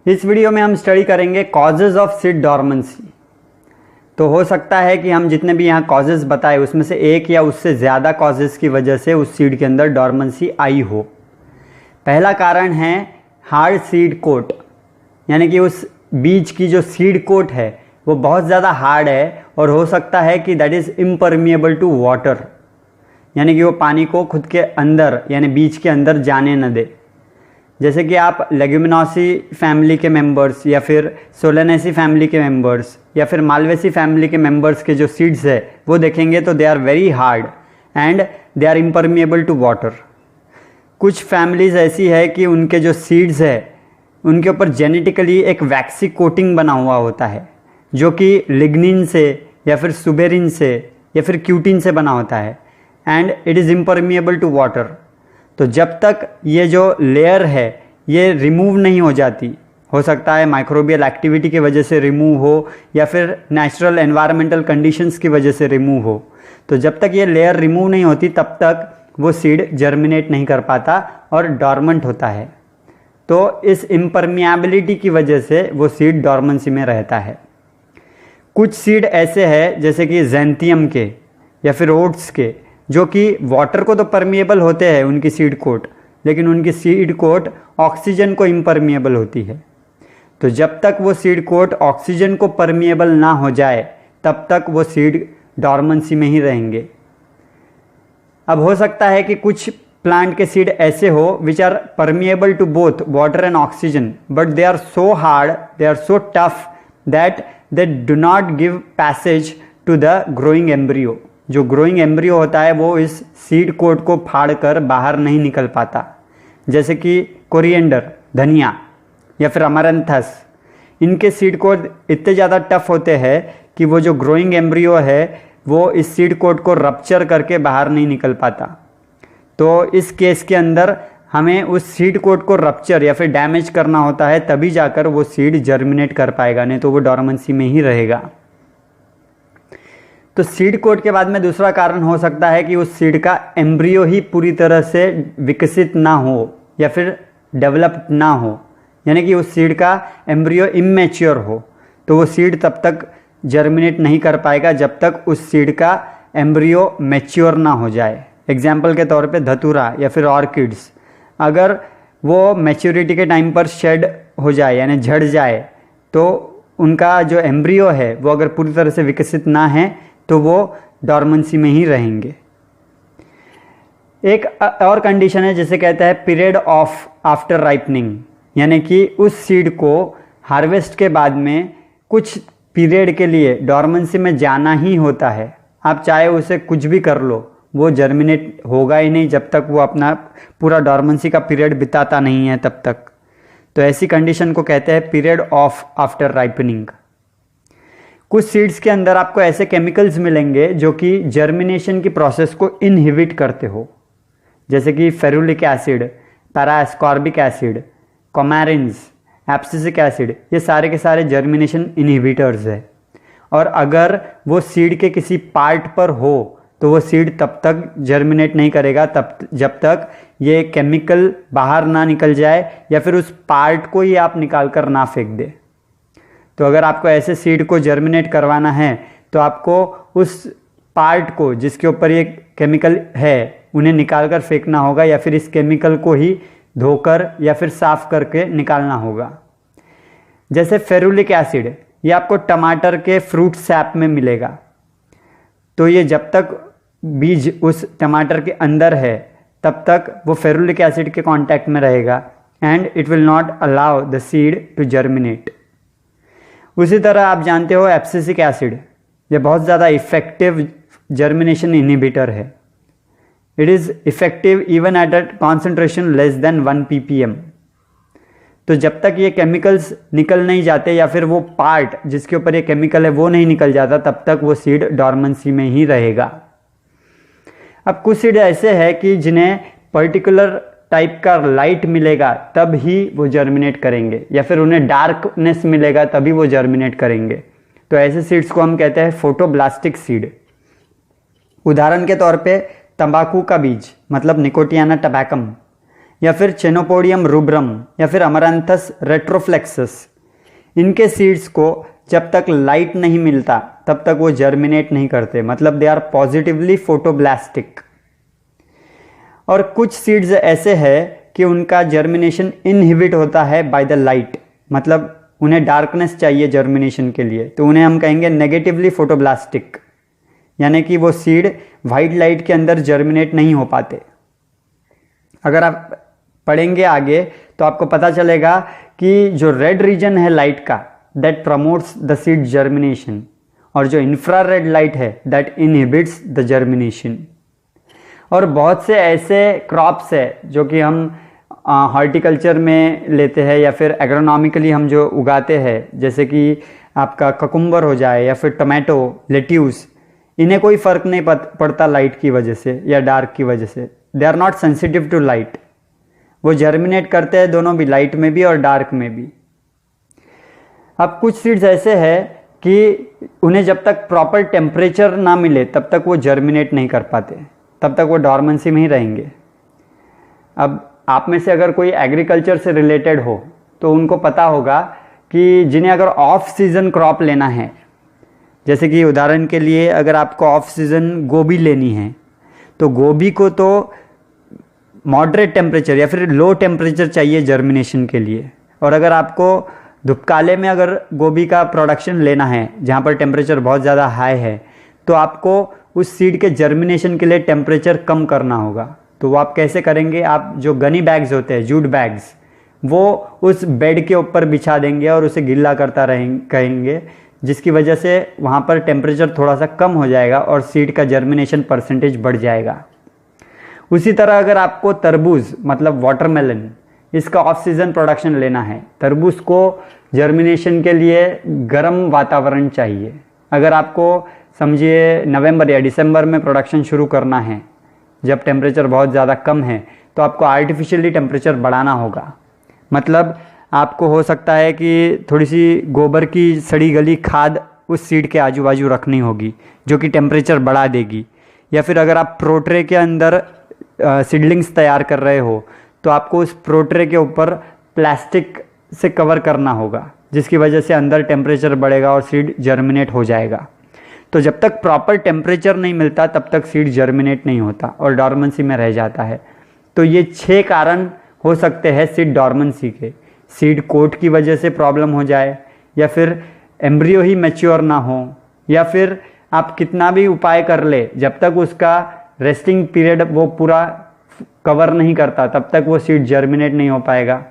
इस वीडियो में हम स्टडी करेंगे कॉजेज ऑफ सीड डॉर्मेंसी। तो हो सकता है कि हम जितने भी यहाँ कॉजेज बताए उसमें से एक या उससे ज़्यादा कॉजेज की वजह से उस सीड के अंदर डॉर्मेंसी आई हो। पहला कारण है हार्ड सीड कोट, यानी कि उस बीज की जो सीड कोट है वो बहुत ज़्यादा हार्ड है और हो सकता है कि that is impermeable to water, यानी कि वो पानी को खुद के अंदर यानी बीज के अंदर जाने न दे। जैसे कि आप लेग्यूमिनोसी फैमिली के मेंबर्स या फिर सोलेनेसी फैमिली के मेंबर्स या फिर मालवेसी फैमिली के मेंबर्स के जो सीड्स है वो देखेंगे तो they are very hard and they are impermeable to water. कुछ फैमिलीज ऐसी है कि उनके जो सीड्स है उनके ऊपर जेनेटिकली एक वैक्सी कोटिंग बना हुआ होता है जो कि लिग्निन से या फिर सुबेरिन से या फिर क्यूटिन से बना होता है and it is impermeable to water. तो जब तक ये जो लेयर है ये रिमूव नहीं हो जाती, हो सकता है माइक्रोबियल एक्टिविटी की वजह से रिमूव हो या फिर नेचुरल एनवायरमेंटल कंडीशंस की वजह से रिमूव हो, तो जब तक ये लेयर रिमूव नहीं होती तब तक वो सीड जर्मिनेट नहीं कर पाता और डॉर्मेंट होता है। तो इस इम्परमिएबिलिटी की वजह से वो सीड डॉर्मेंसी में रहता है। कुछ सीड ऐसे हैं जैसे कि ज़ैंथियम के या फिर ओट्स के, जो कि वाटर को तो परमिएबल होते हैं उनकी सीड कोट, लेकिन उनकी सीड कोट ऑक्सीजन को इम्परमिएबल होती है। तो जब तक वो सीड कोट ऑक्सीजन को परमिएबल ना हो जाए तब तक वो सीड डॉर्मेंसी में ही रहेंगे। अब हो सकता है कि कुछ प्लांट के सीड ऐसे हो which are permeable to both water and oxygen, but they are so hard, they are so tough that they do not give passage to the growing embryo. जो ग्रोइंग एम्ब्रियो होता है वो इस seed coat को फाड़ कर बाहर नहीं निकल पाता, जैसे कि कोरिएंडर, धनिया या फिर अमरंथस। इनके सीड कोट इतने ज़्यादा टफ होते हैं कि वो जो ग्रोइंग एम्ब्रियो है वो इस सीड कोट को रप्चर करके बाहर नहीं निकल पाता। तो इस केस के अंदर हमें उस सीड कोट को रप्चर या फिर डैमेज करना होता है, तभी जाकर वो सीड जर्मिनेट कर पाएगा, नहीं तो वो डॉर्मेंसी में ही रहेगा। तो सीड कोट के बाद में दूसरा कारण हो सकता है कि उस सीड का एम्ब्रियो ही पूरी तरह से विकसित ना हो या फिर डेवलप ना हो, यानी कि उस सीड का एम्ब्रियो इमेच्योर हो, तो वो सीड तब तक जर्मिनेट नहीं कर पाएगा जब तक उस सीड का एम्ब्रियो मैच्योर ना हो जाए। एग्जाम्पल के तौर पे धतूरा या फिर ऑर्किड्स, अगर वो मैच्योरिटी के टाइम पर शेड हो जाए यानी झड़ जाए तो उनका जो एम्ब्रियो है वो अगर पूरी तरह से विकसित ना है तो वो डॉर्मेंसी में ही रहेंगे। एक और कंडीशन है जिसे कहता है पीरियड ऑफ आफ्टर राइपनिंग, यानी कि उस सीड को हार्वेस्ट के बाद में कुछ पीरियड के लिए डॉर्मेंसी में जाना ही होता है। आप चाहे उसे कुछ भी कर लो वो जर्मिनेट होगा ही नहीं जब तक वो अपना पूरा डॉर्मेंसी का पीरियड बिताता नहीं है तब तक। तो ऐसी कंडीशन को कहते हैं पीरियड ऑफ आफ्टर राइपनिंग। कुछ सीड्स के अंदर आपको ऐसे केमिकल्स मिलेंगे जो कि जर्मिनेशन की प्रोसेस को इनहिबिट करते हो, जैसे कि ferulic acid, parascorbic acid, coumarins, abscisic acid, ये सारे के सारे जर्मिनेशन इनहिबिटर्स है। और अगर वो सीड के किसी पार्ट पर हो तो वो सीड तब तक जर्मिनेट नहीं करेगा तब जब तक ये केमिकल बाहर ना निकल जाए या फिर उस पार्ट को ही आप निकाल कर ना फेंक दे। तो अगर आपको ऐसे सीड को जर्मिनेट करवाना है तो आपको उस पार्ट को जिसके ऊपर ये केमिकल है उन्हें निकाल कर फेंकना होगा या फिर इस केमिकल को ही धोकर या फिर साफ करके निकालना होगा। जैसे फेरुलिक एसिड, ये आपको टमाटर के फ्रूट सैप में मिलेगा। तो ये जब तक बीज उस टमाटर के अंदर है तब तक वो फेरुलिक एसिड के कांटेक्ट में रहेगा and it will not allow the seed to germinate. उसी तरह आप जानते हो एब्सिसिक एसिड, ये बहुत ज़्यादा इफेक्टिव जर्मिनेशन इनहिबिटर है। It is effective even at a concentration less than 1 ppm। तो जब तक ये केमिकल्स निकल नहीं जाते या फिर वो पार्ट जिसके ऊपर ये केमिकल है वो नहीं निकल जाता तब तक वो सीड डॉर्मेंसी में ही रहेगा। अब कुछ सीड ऐसे हैं कि जिन्हें पर्टिकुलर टाइप का लाइट मिलेगा तब ही वो जर्मिनेट करेंगे या फिर उन्हें डार्कनेस मिलेगा तभी वो जर्मिनेट करेंगे। तो ऐसे सीड्स को हम कहते हैं फोटोब्लास्टिक सीड। उदाहरण के तौर पे तंबाकू का बीज मतलब निकोटियाना टबैकम, या फिर चेनोपोडियम रूब्रम या फिर अमरांथस रेट्रोफ्लेक्सस, इनके सीड्स को जब तक लाइट नहीं मिलता तब तक वो जर्मिनेट नहीं करते, मतलब दे आर पॉजिटिवली फोटोब्लास्टिक। और कुछ सीड्स ऐसे हैं कि उनका जर्मिनेशन इनहिबिट होता है बाय द लाइट, मतलब उन्हें डार्कनेस चाहिए जर्मिनेशन के लिए, तो उन्हें हम कहेंगे नेगेटिवली फोटोब्लास्टिक, यानी कि वो सीड वाइट लाइट के अंदर जर्मिनेट नहीं हो पाते। अगर आप पढ़ेंगे आगे तो आपको पता चलेगा कि जो रेड रीजन है लाइट का, that promotes the seed germination, और जो इंफ्रारेड लाइट है दैट इनहिबिट्स द जर्मिनेशन। और बहुत से ऐसे क्रॉप्स है जो कि हम हॉर्टिकल्चर में लेते हैं या फिर एग्रोनॉमिकली हम जो उगाते हैं, जैसे कि आपका ककुम्बर हो जाए या फिर टमाटो, लेट्यूस, इन्हें कोई फ़र्क नहीं पड़ता लाइट की वजह से या डार्क की वजह से। They are not sensitive to light, वो जर्मिनेट करते हैं दोनों भी, लाइट में भी और डार्क में भी। अब कुछ सीड्स ऐसे हैं कि उन्हें जब तक प्रॉपर टेम्परेचर ना मिले तब तक वो जर्मिनेट नहीं कर पाते, तब तक वो डॉर्मेंसी में ही रहेंगे। अब आप में से अगर कोई एग्रीकल्चर से रिलेटेड हो तो उनको पता होगा कि जिन्हें अगर ऑफ सीज़न क्रॉप लेना है, जैसे कि उदाहरण के लिए अगर आपको ऑफ सीज़न गोभी लेनी है तो गोभी को तो मॉडरेट टेम्परेचर या फिर लो टेम्परेचर चाहिए जर्मिनेशन के लिए। और अगर आपको धुपकाले में अगर गोभी का प्रोडक्शन लेना है जहाँ पर टेम्परेचर बहुत ज़्यादा हाई है, तो आपको उस सीड के जर्मिनेशन के लिए टेम्परेचर कम करना होगा। तो वो आप कैसे करेंगे, आप जो गनी बैग्स होते हैं, जूट बैग्स, वो उस बेड के ऊपर बिछा देंगे और उसे गिल्ला करता कहेंगे, जिसकी वजह से वहाँ पर टेम्परेचर थोड़ा सा कम हो जाएगा और सीड का जर्मिनेशन परसेंटेज बढ़ जाएगा। उसी तरह अगर आपको तरबूज मतलब वाटरमेलन, इसका ऑफ सीज़न प्रोडक्शन लेना है, तरबूज को जर्मिनेशन के लिए गर्म वातावरण चाहिए। अगर आपको समझिए नवंबर या दिसंबर में प्रोडक्शन शुरू करना है, जब टेम्परेचर बहुत ज़्यादा कम है, तो आपको आर्टिफिशियली टेम्परेचर बढ़ाना होगा। मतलब आपको हो सकता है कि थोड़ी सी गोबर की सड़ी गली खाद उस सीड के आजू बाजू रखनी होगी जो कि टेम्परेचर बढ़ा देगी। या फिर अगर आप प्रोट्रे के अंदर सीडलिंग्स तैयार कर रहे हो तो आपको उस प्रोट्रे के ऊपर प्लास्टिक से कवर करना होगा, जिसकी वजह से अंदर टेम्परेचर बढ़ेगा और सीड जर्मिनेट हो जाएगा। तो जब तक प्रॉपर टेम्परेचर नहीं मिलता तब तक सीड जर्मिनेट नहीं होता और डॉर्मेंसी में रह जाता है। तो ये 6 कारण हो सकते हैं सीड डॉर्मेंसी के। सीड कोट की वजह से प्रॉब्लम हो जाए, या फिर एम्ब्रियो ही मैच्योर ना हो, या फिर आप कितना भी उपाय कर ले, जब तक उसका रेस्टिंग पीरियड वो पूरा कवर नहीं करता तब तक वो सीड जर्मिनेट नहीं हो पाएगा।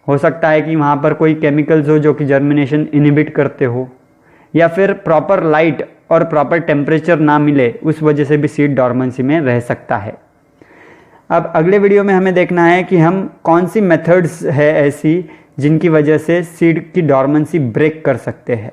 हो सकता है कि वहाँ पर कोई केमिकल्स हो जो कि जर्मिनेशन इनहिबिट करते हो, या फिर प्रॉपर लाइट और प्रॉपर टेम्परेचर ना मिले, उस वजह से भी सीड डॉर्मेंसी में रह सकता है। अब अगले वीडियो में हमें देखना है कि हम कौन सी मेथड्स है ऐसी जिनकी वजह से सीड की डॉर्मेंसी ब्रेक कर सकते हैं।